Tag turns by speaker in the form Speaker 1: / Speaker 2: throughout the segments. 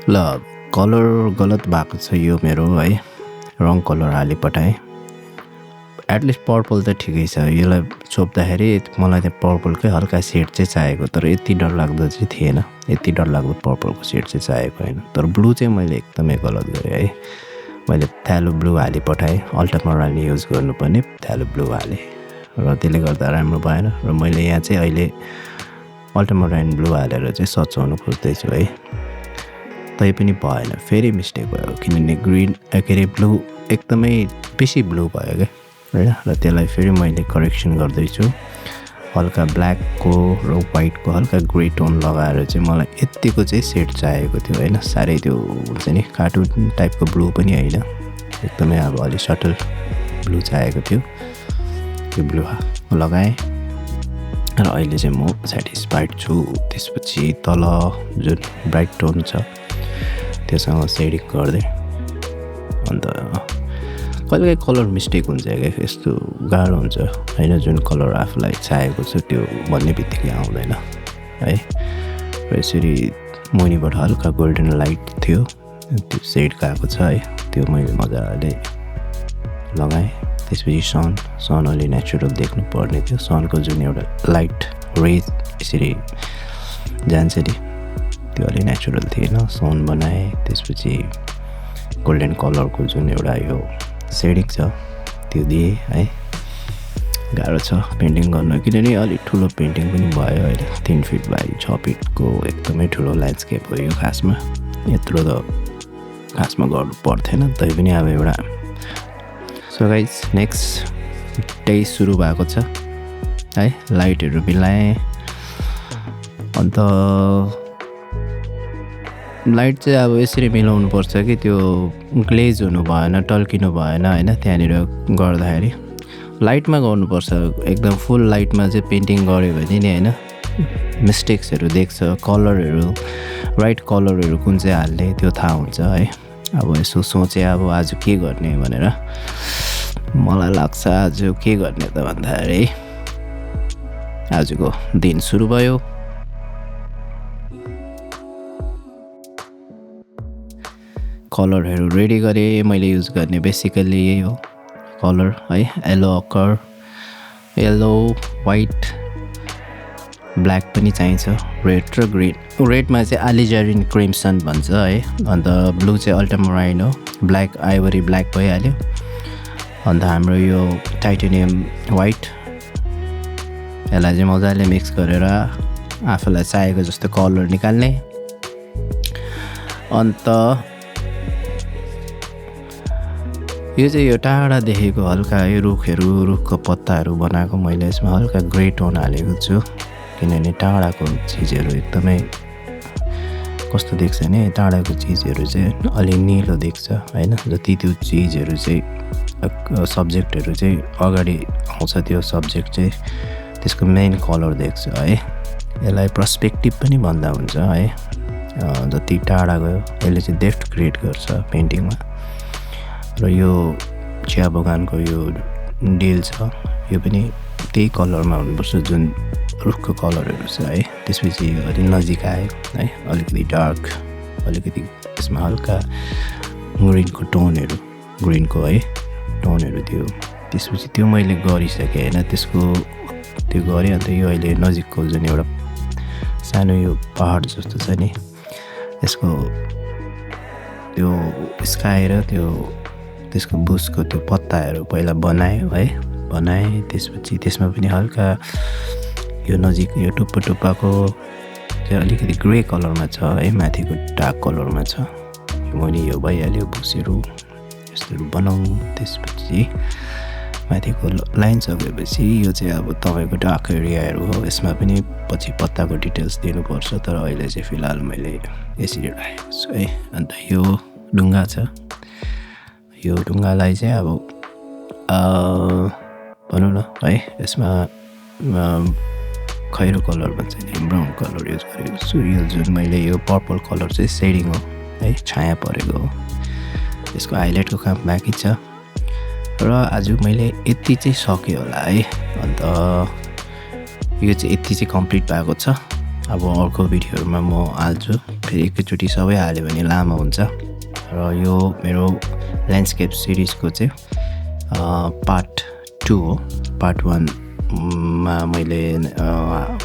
Speaker 1: ल कलर गलत भएको छ यो मेरो है, रङ कलर हालिपठाएँ। एटलिस्ट पर्पल त ठिकै छ, यसलाई छोप्दाखेरि मलाई चाहिँ पर्पलकै हल्का सेड चाहिँ चाहिएको, तर यति डरलाग्दो चाहिँ थिएन, यति डरलाग्दो पर्पलको सेड चाहिँ चाहिएको होइन। तर ब्लू चाहिँ मैले एकदमै गलत गरेँ है, मैले थ्यालो ब्लू हालिपठाएँ। अल्ट्रामराइन युज गर्नुपर्ने थ्यालो ब्लू हालेँ र त्यसले गर्दा राम्रो भएन, र मैले यहाँ चाहिँ अहिले अल्ट्रामराइन ब्लू हालेर चाहिँ सचाउनु खोज्दैछु है, तैपनि भएन, फेरि मिस्टेक भयो, किनभने ग्रिन के अरे ब्लू एकदमै बेसी ब्लू भयो क्या होइन। र त्यसलाई फेरि मैले करेक्सन गर्दैछु, हल्का ब्ल्याकको र वाइटको हल्का ग्रे टोन लगाएर चाहिँ मलाई यत्तिको चाहिँ सेड चाहिएको थियो होइन, साह्रै त्यो हुन्छ नि कार्टुन टाइपको ब्लू पनि होइन, एकदमै अब अलि सटल ब्लू चाहिएको थियो। त्यो ब्लू लगाएँ र अहिले चाहिँ म सेटिस्फाइड छु। त्यसपछि तल जुन ब्राइट टोन छ त्योसँग सेडिङ गर्दै, अन्त कहिलेकाहीँ कलर मिस्टेक हुन्छ क्या, यस्तो गाह्रो हुन्छ होइन, जुन कलर आफूलाई चाहिएको छ त्यो भन्ने बित्तिकै आउँदैन है। र यसरी मुनिबाट हल्का गोल्डन लाइट थियो, त्यो सेड गएको छ है, त्यो मैले मजाले लगाएँ। त्यसपछि सन अलि नेचुरल देख्नु पर्ने थियो, सनको जुन एउटा लाइट रेज यसरी जान्छ नि त्यो अलि नेचुरल थिएन, सन बनाएँ। त्यसपछि गोल्डन कलरको जुन एउटा यो सेडिङ छ त्यो दिएँ है। गाह्रो छ पेन्टिङ गर्न, किनभने अलिक ठुलो पेन्टिङ पनि भयो होइन, 3 फिट बाई 6 फिटको एकदमै ठुलो ल्यान्डस्केप हो यो खासमा, यत्रो त खासमा गर्नु पर्थेन, तैपनि अब एउटा। सो गाइज नेक्स्ट डे सुरु भएको छ है, लाइटहरू मिलाएँ, अन्त लाइट चाहिँ अब यसरी मिलाउनु पर्छ कि त्यो ग्लेज हुनु भएन, टल्किनु भएन होइन, त्यहाँनिर गर्दाखेरि लाइटमा गर्नुपर्छ एकदम फुल लाइटमा चाहिँ पेन्टिङ गऱ्यो भने नि होइन मिस्टेक्सहरू देख्छ, कलरहरू राइट कलरहरू कुन चाहिँ हाल्ने त्यो थाहा हुन्छ है। अब यसो सोचेँ अब आज के गर्ने भनेर, मलाई लाग्छ आज के गर्ने त भन्दाखेरि आजको दिन सुरु भयो। कलरहरू रेडी गरेँ, मैले युज गर्ने बेसिकली यही हो कलर है, yellow occur, yellow white black पनि चाहिन्छ, रेड र ग्रिन। रेडमा चाहिँ एलिजारिन क्रिम्सन भन्छ है, अन्त ब्लू चाहिँ अल्ट्रामराइन हो, ब्ल्याक आइभरी ब्ल्याक भइहाल्यो। अन्त हाम्रो यो टाइटेनियम वाइट, यसलाई चाहिँ मजाले मिक्स गरेर आफूलाई चाहिएको जस्तो कलर निकाल्ने। अन्त यो चाहिँ यो टाढा देखेको हल्का है रुखको पत्ताहरू बनाएको मैले यसमा हल्का ग्रे टोन हालेको छु, किनभने टाढाको चिजहरू एकदमै कस्तो देख्छ नि, टाढाको चिजहरू चाहिँ अलि निलो देख्छ होइन, जति त्यो चिजहरू चाहिँ सब्जेक्टहरू चाहिँ अगाडि आउँछ त्यो सब्जेक्ट चाहिँ त्यसको मेन कलर देख्छ है। यसलाई पर्सपेक्टिभ पनि भन्दा हुन्छ है, जति टाढा गयो यसले चाहिँ डेप्थ क्रिएट गर्छ पेन्टिङमा। र यो चिया बगानको यो डिल छ, यो पनि त्यही कलरमा हुनुपर्छ जुन रुखको कलरहरू छ है। त्यसपछि अलि नजिक आयो है, अलिकति डार्क, अलिकति त्यसमा हल्का ग्रिनको टोनहरू, ग्रिनको है टोनहरू थियो। त्यसपछि त्यो मैले गरिसकेँ होइन, त्यसको त्यो गरेँ। अन्त यो अहिले नजिकको जुन एउटा सानो यो पहाड जस्तो छ नि, यसको त्यो स्काई र त्यसको बुसको त्यो पत्ताहरू पहिला बनाएँ है, त्यसपछि त्यसमा पनि हल्का यो नजिक यो टुप्पाको चाहिँ अलिकति ग्रे कलरमा छ है, माथिको डार्क कलरमा छ। मैले यो भइहाल्यो, बुसहरू यस्तोहरू बनाउँ। त्यसपछि माथिको लाइन सकेपछि यो चाहिँ अब तपाईँको डार्क एरियाहरू हो, यसमा पनि पछि पत्ताको डिटेल्स दिनुपर्छ, तर अहिले चाहिँ फिलहाल मैले यसरी राखेको छु है। अन्त यो ढुङ्गा छ, यो ढुङ्गालाई चाहिँ अब भनौँ न है, यसमा खैरो कलर भन्छ नि, ब्राउन कलर युज गरेको छु। यो जुन मैले यो पर्पल कलर चाहिँ सेडिङ हो है, छाया परेको हो, यसको हाइलाइटको काम बाँकी छ। र आज मैले यति चाहिँ सकेँ होला है, अन्त यो चाहिँ यति चाहिँ कम्प्लिट भएको छ। अब अर्को भिडियोहरूमा म हाल्छु। फेरि एकैचोटि सबै हाल्यो भने लामो हुन्छ र यो मेरो ल्यान्डस्केप सिरिजको चाहिँ पार्ट 2 हो। पार्ट 1 मा मैले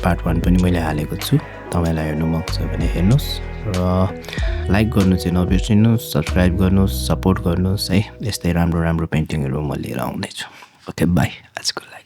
Speaker 1: पार्ट 1 पनि मैले हालेको छु। तपाईलाई हेर्नु मन छ भने हेर्नुस् र लाइक गर्नु चाहिँ नबिर्सिनुस्, सब्स्क्राइब गर्नुस्, सपोर्ट गर्नुस् है। यस्तै राम्रो राम्रो पेन्टिङहरू म लिएर आउँदैछु। ओके बाई आजको लागि।